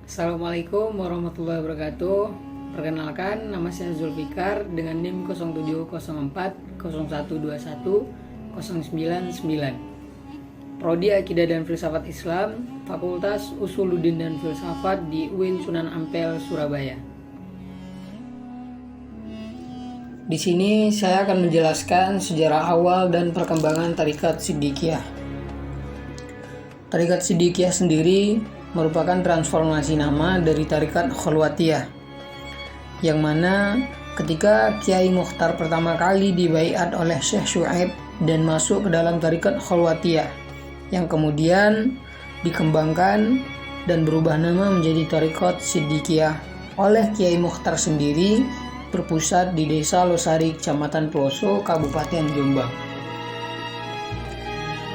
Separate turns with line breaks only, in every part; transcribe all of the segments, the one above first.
Assalamualaikum warahmatullahi wabarakatuh. Perkenalkan, nama saya Zulfikar dengan NIM 070401210999. Prodi Akidah dan Filsafat Islam, Fakultas Usuluddin dan Filsafat di UIN Sunan Ampel, Surabaya. Di sini saya akan menjelaskan sejarah awal dan perkembangan Tarekat Siddiqiyah. Tarekat Siddiqiyah sendiri merupakan transformasi nama dari Tarekat Khalwatiyah, yang mana ketika Kiai Mukhtar pertama kali dibaiat oleh Syekh Syuaib dan masuk ke dalam Tarekat Khalwatiyah, yang kemudian dikembangkan dan berubah nama menjadi Tarekat Siddiqiyah oleh Kiai Mukhtar sendiri, berpusat di Desa Losari, Kecamatan Peloso, Kabupaten Jombang.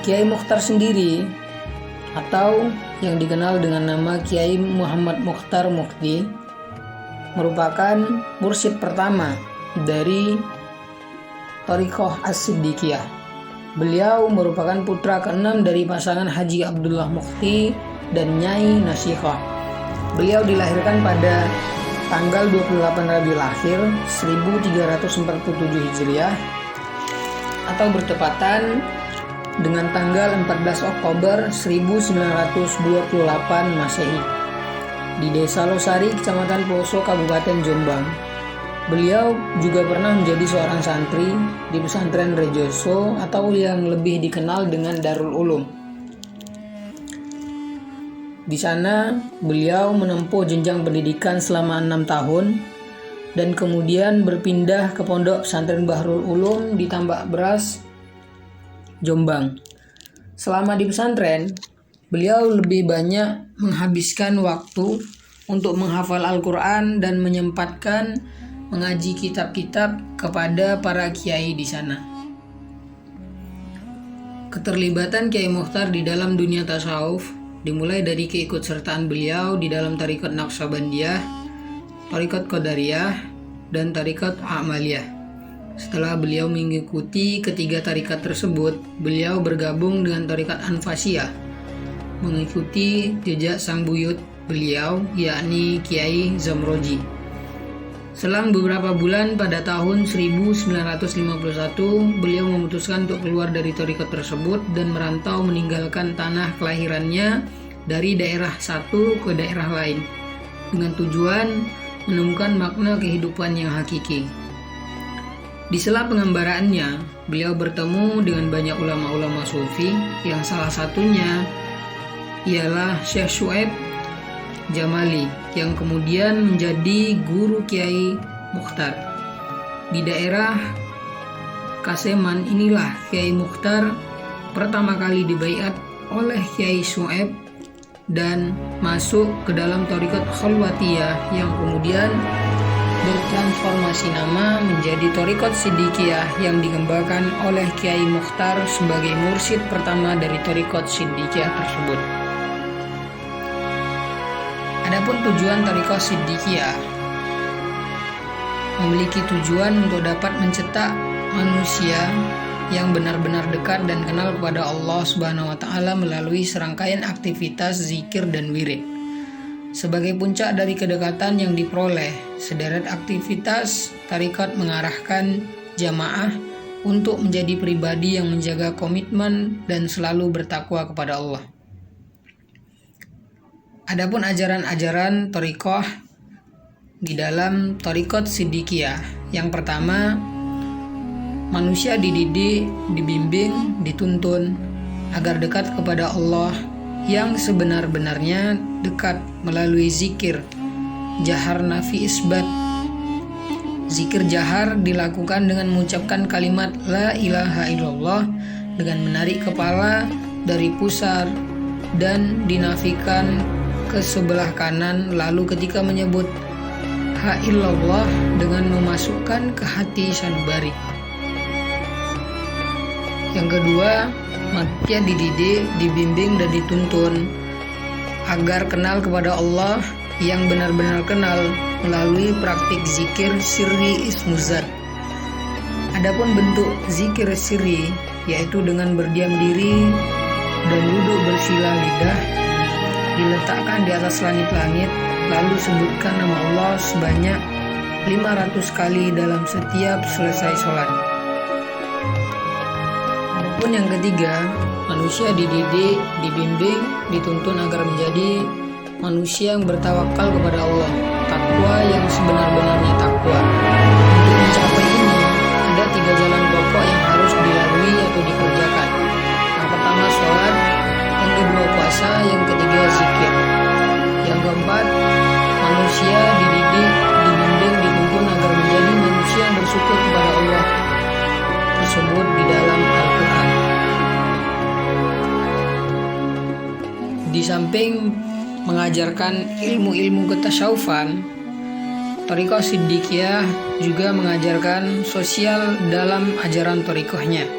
Kiai Mukhtar sendiri, atau yang dikenal dengan nama Kiai Muhammad Mukhtar Mukti, merupakan mursyid pertama dari Thariqah As-Siddiqiyah. Beliau merupakan putra keenam dari pasangan Haji Abdullah Mukti dan Nyai Nasikhah. Beliau dilahirkan pada tanggal 28 Rabiul Akhir 1347 Hijriah atau bertepatan dengan tanggal 14 Oktober 1928 Masehi di Desa Losari, Kecamatan Peloso, Kabupaten Jombang. Beliau juga pernah menjadi seorang santri di pesantren Rejoso atau yang lebih dikenal dengan Darul Ulum. Di sana beliau menempuh jenjang pendidikan selama 6 tahun dan kemudian berpindah ke Pondok Pesantren Bahrul Ulum di Tambak Beras, Jombang. Selama di pesantren, beliau lebih banyak menghabiskan waktu untuk menghafal Al-Quran dan menyempatkan mengaji kitab-kitab kepada para kiai di sana. Keterlibatan Kiai Mukhtar di dalam dunia tasawuf dimulai dari keikutsertaan beliau di dalam Tarekat Naqsabandiyah, Tarekat Qadariyah, dan Tarekat Amaliyah. Setelah beliau mengikuti ketiga tarekat tersebut, beliau bergabung dengan Tarekat Anfasiyah, mengikuti jejak sang buyut beliau, yakni Kiai Zamroji. Selang beberapa bulan pada tahun 1951, beliau memutuskan untuk keluar dari tarekat tersebut dan merantau meninggalkan tanah kelahirannya dari daerah satu ke daerah lain, dengan tujuan menemukan makna kehidupan yang hakiki. Di sela pengembaraannya, beliau bertemu dengan banyak ulama-ulama sufi, yang salah satunya ialah Syekh Syuaib Jamali, yang kemudian menjadi guru Kiai Mukhtar. Di daerah Kaseman inilah Kiai Mukhtar pertama kali dibaiat oleh Kiai Syuaib dan masuk ke dalam Tarekat Khalwatiyah, yang kemudian bertransformasi nama menjadi Tarekat Siddiqiyah yang dikembangkan oleh Kiai Mukhtar sebagai mursyid pertama dari Tarekat Siddiqiyah tersebut. Adapun tujuan Tarekat Siddiqiyah memiliki tujuan untuk dapat mencetak manusia yang benar-benar dekat dan kenal kepada Allah Subhanahu wa taala melalui serangkaian aktivitas zikir dan wirid. Sebagai puncak dari kedekatan yang diperoleh, sederet aktivitas tarekat mengarahkan jamaah untuk menjadi pribadi yang menjaga komitmen dan selalu bertakwa kepada Allah. Adapun ajaran-ajaran tarekat di dalam Tarekat Siddiqiyah, yang pertama, manusia dididik, dibimbing, dituntun agar dekat kepada Allah yang sebenar-benarnya dekat melalui zikir jahar nafi isbat. Zikir jahar dilakukan dengan mengucapkan kalimat la ilaha illallah dengan menarik kepala dari pusar dan dinafikan ke sebelah kanan, lalu ketika menyebut ha illallah dengan memasukkan ke hati sanubari. Yang kedua, manusia dididik, dibimbing, dan dituntun agar kenal kepada Allah yang benar-benar kenal melalui praktik zikir sirri ismuzat. Adapun bentuk zikir sirri yaitu dengan berdiam diri dan duduk bersila lidah diletakkan di atas langit-langit, lalu sebutkan nama Allah sebanyak 500 kali dalam setiap selesai sholat. Adapun yang ketiga, manusia dididik, dibimbing, dituntun agar menjadi manusia yang bertawakal kepada Allah, takwa yang sebenar-benarnya takwa. Untuk mencapai ini, ada 3 jalan pokok yang harus dilalui atau dikerjakan. Yang pertama sholat, yang kedua puasa, yang ketiga zikir. Yang keempat, manusia dididik, dibimbing, dituntun agar menjadi manusia yang bersyukur kepada Allah tersebut di dalam Al-Quran. Di samping mengajarkan ilmu-ilmu ketasyawufan, Thariqah Siddiqiyah juga mengajarkan sosial dalam ajaran thariqahnya,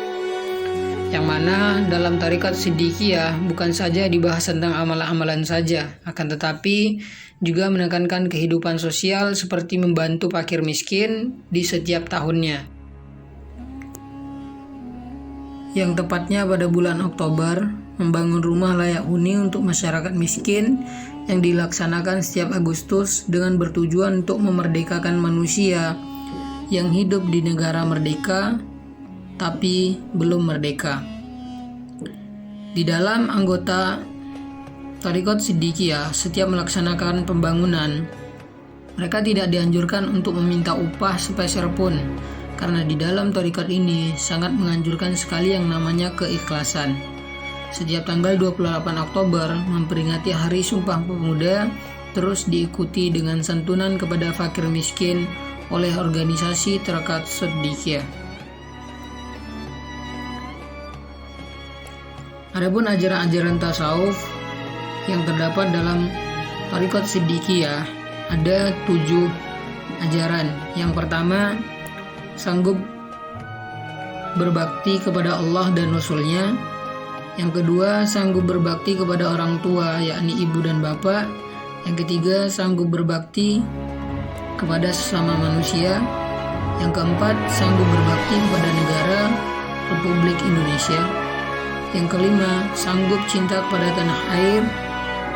yang mana dalam Thariqah Siddiqiyah bukan saja dibahas tentang amalan-amalan saja, akan tetapi juga menekankan kehidupan sosial seperti membantu fakir miskin di setiap tahunnya. Yang tepatnya pada bulan Oktober, membangun rumah layak huni untuk masyarakat miskin yang dilaksanakan setiap Agustus dengan bertujuan untuk memerdekakan manusia yang hidup di negara merdeka tapi belum merdeka. Di dalam anggota Thariqah Siddiqiyah, setiap melaksanakan pembangunan, mereka tidak dianjurkan untuk meminta upah sepeser pun, karena di dalam thariqat ini sangat menganjurkan sekali yang namanya keikhlasan. Setiap tanggal 28 Oktober memperingati Hari Sumpah Pemuda terus diikuti dengan santunan kepada fakir miskin oleh organisasi Thariqah Siddiqiyah. Adapun ajaran-ajaran tasawuf yang terdapat dalam Thariqah Siddiqiyah ada 7 ajaran. Yang pertama, sanggup berbakti kepada Allah dan Rasul-Nya. Yang kedua, sanggup berbakti kepada orang tua, yakni ibu dan bapak. Yang ketiga, sanggup berbakti kepada sesama manusia. Yang keempat, sanggup berbakti kepada negara Republik Indonesia. Yang kelima, sanggup cinta kepada tanah air.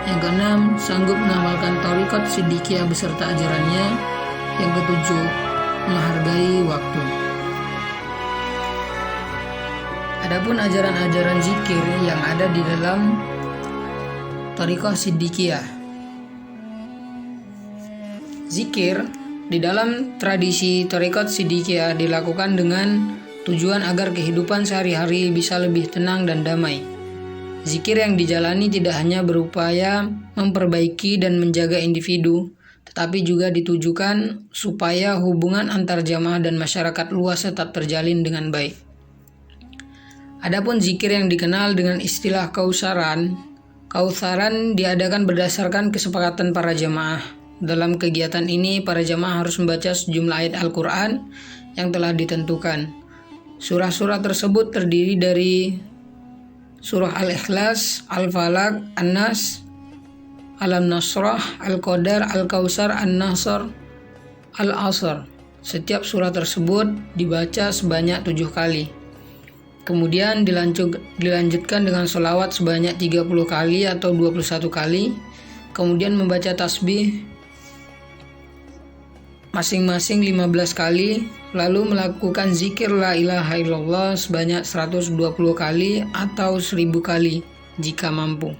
Yang keenam, sanggup mengamalkan Thariqah Siddiqiyah beserta ajarannya. Yang ketujuh, menghargai waktu. Adapun ajaran-ajaran zikir yang ada di dalam Thariqah Siddiqiyah. Zikir di dalam tradisi Thariqah Siddiqiyah dilakukan dengan tujuan agar kehidupan sehari-hari bisa lebih tenang dan damai. Zikir yang dijalani tidak hanya berupaya memperbaiki dan menjaga individu, tetapi juga ditujukan supaya hubungan antar jamaah dan masyarakat luas tetap terjalin dengan baik. Adapun zikir yang dikenal dengan istilah kausaran diadakan berdasarkan kesepakatan para jamaah. Dalam kegiatan ini, para jamaah harus membaca sejumlah ayat Al-Quran yang telah ditentukan. Surah-surah tersebut terdiri dari surah Al-Ikhlas, Al-Falaq, An-Nas, Alam Nasrah, Al-Qadar, Al-Kausar, An-Nasr, Al-Asr. Setiap surah tersebut dibaca sebanyak 7 kali. Kemudian dilanjutkan dengan sholawat sebanyak 30 kali atau 21 kali. Kemudian membaca tasbih masing-masing 15 kali. Lalu melakukan zikir la ilaha illallah sebanyak 120 kali atau 1000 kali jika mampu.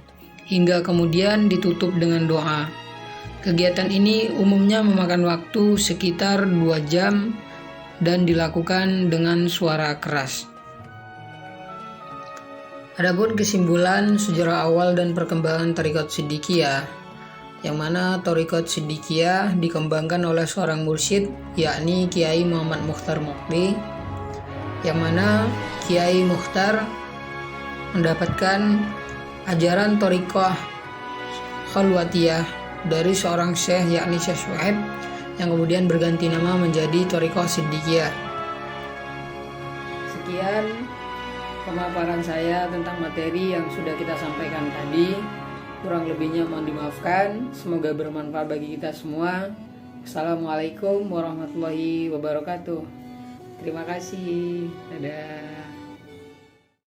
Hingga kemudian ditutup dengan doa. Kegiatan ini umumnya memakan waktu sekitar 2 jam dan dilakukan dengan suara keras. Adapun kesimpulan sejarah awal dan perkembangan Thariqah Siddiqiyah, yang mana Thariqah Siddiqiyah dikembangkan oleh seorang mursyid, yakni Kiai Muhammad Mukhtar Mukti, yang mana Kiai Mukhtar mendapatkan ajaran Thariqah Khalwatiyah dari seorang syekh, yakni Syekh Syuaib, yang kemudian berganti nama menjadi Thariqah Siddiqiyah. Sekian pemaparan saya tentang materi yang sudah kita sampaikan tadi. Kurang lebihnya mohon dimaafkan. Semoga bermanfaat bagi kita semua. Assalamualaikum warahmatullahi wabarakatuh. Terima kasih. Dadah.